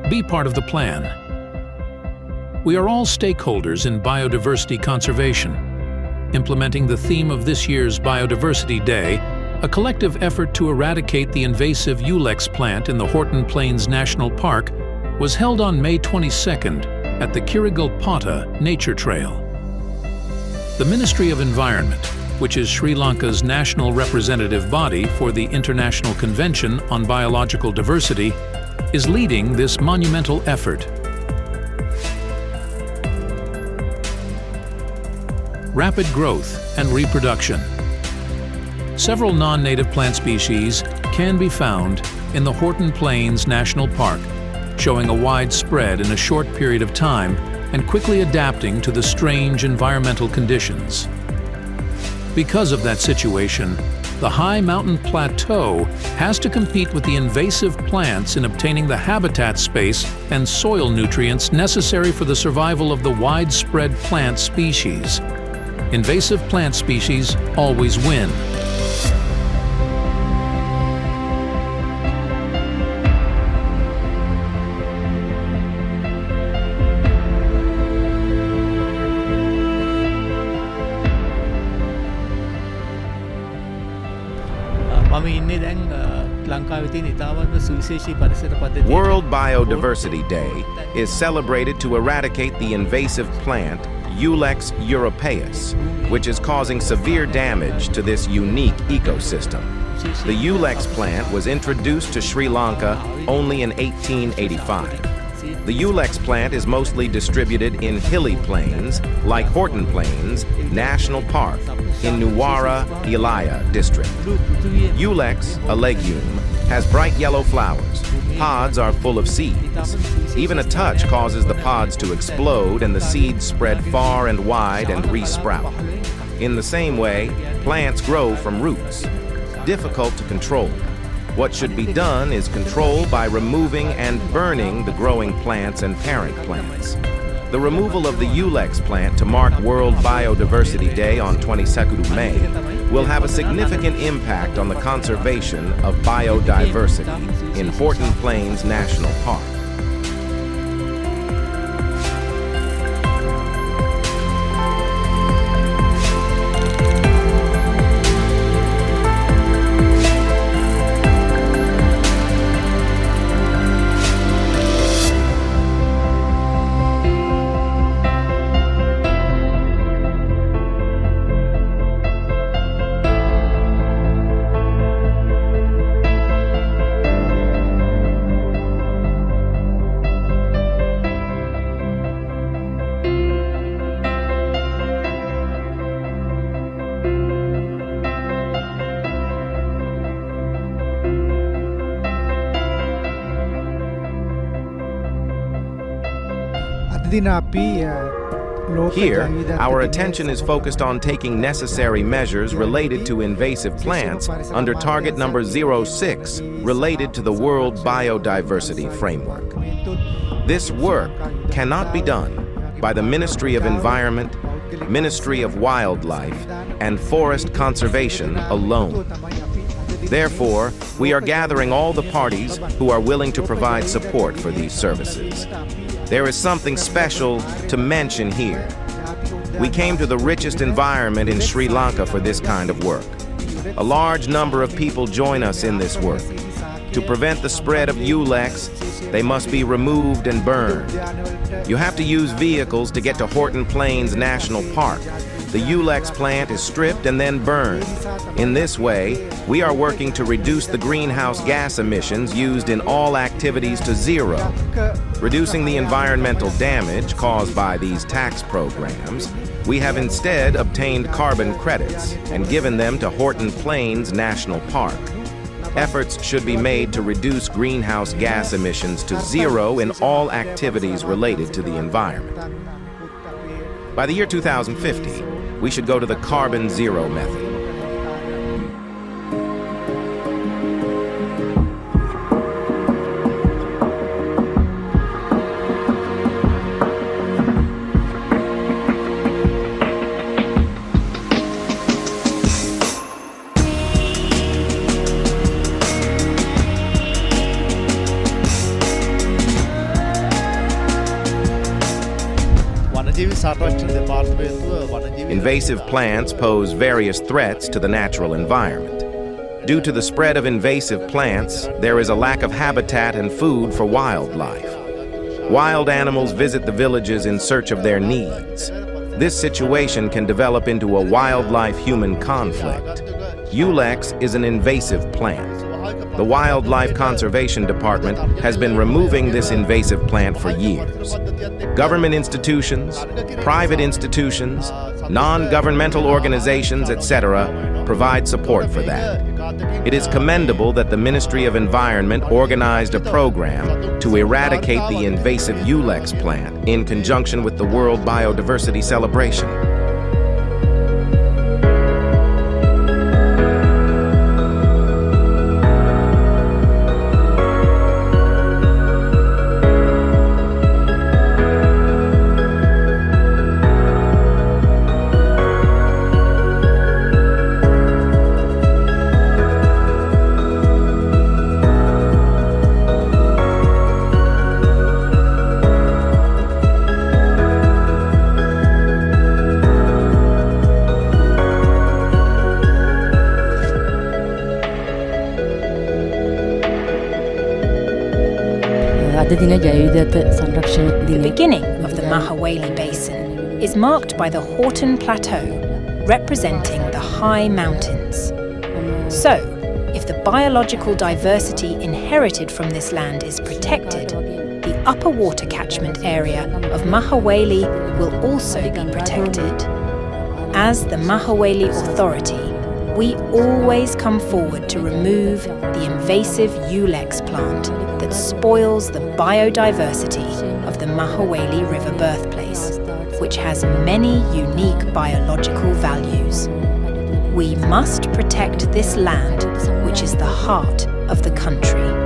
Be part of the plan. We are all stakeholders in biodiversity conservation. Implementing the theme of this year's Biodiversity Day, a collective effort to eradicate the invasive Ulex plant in the Horton Plains National Park, was held on May 22nd at the Kirigalpata Nature Trail. The Ministry of Environment, which is Sri Lanka's national representative body for the International Convention on Biological Diversity, is leading this monumental effort. Rapid growth and reproduction. Several non-native plant species can be found in the Horton Plains National Park, showing a wide spread in a short period of time and quickly adapting to the strange environmental conditions. Because of that situation, the high mountain plateau has to compete with the invasive plants in obtaining the habitat space and soil nutrients necessary for the survival of the widespread plant species. Invasive plant species always win. World Biodiversity Day is celebrated to eradicate the invasive plant Ulex europaeus, which is causing severe damage to this unique ecosystem. The Ulex plant was introduced to Sri Lanka only in 1885. The Ulex plant is mostly distributed in hilly plains like Horton Plains National Park in Nuwara Ilaya district. Ulex, a legume, has bright yellow flowers. Pods are full of seeds. Even a touch causes the pods to explode and the seeds spread far and wide and re-sprout. In the same way, plants grow from roots. Difficult to control. What should be done is control by removing and burning the growing plants and parent plants. The removal of the Ulex plant to mark World Biodiversity Day on 22nd of May will have a significant impact on the conservation of biodiversity in Horton Plains National Park. Here, our attention is focused on taking necessary measures related to invasive plants under target number 06, related to the World Biodiversity Framework. This work cannot be done by the Ministry of Environment, Ministry of Wildlife, and Forest Conservation alone. Therefore, we are gathering all the parties who are willing to provide support for these services. There is something special to mention here. We came to the richest environment in Sri Lanka for this kind of work. A large number of people join us in this work. To prevent the spread of Ulex, they must be removed and burned. You have to use vehicles to get to Horton Plains National Park. The Ulex plant is stripped and then burned. In this way, we are working to reduce the greenhouse gas emissions used in all activities to zero. Reducing the environmental damage caused by these tax programs, we have instead obtained carbon credits and given them to Horton Plains National Park. Efforts should be made to reduce greenhouse gas emissions to zero in all activities related to the environment. By the year 2050, we should go to the carbon zero method. Invasive plants pose various threats to the natural environment. Due to the spread of invasive plants, there is a lack of habitat and food for wildlife. Wild animals visit the villages in search of their needs. This situation can develop into a wildlife-human conflict. Ulex is an invasive plant. The Wildlife Conservation Department has been removing this invasive plant for years. Government institutions, private institutions, non-governmental organizations, etc., provide support for that. It is commendable that the Ministry of Environment organized a program to eradicate the invasive Ulex plant in conjunction with the World Biodiversity Celebration. The beginning of the Mahaweli Basin is marked by the Horton Plateau, representing the high mountains. So, if the biological diversity inherited from this land is protected, the upper water catchment area of Mahaweli will also be protected. As the Mahaweli Authority, we always come forward to remove the invasive Ulex plant that spoils the biodiversity of the Mahaweli River birthplace, which has many unique biological values. We must protect this land, which is the heart of the country.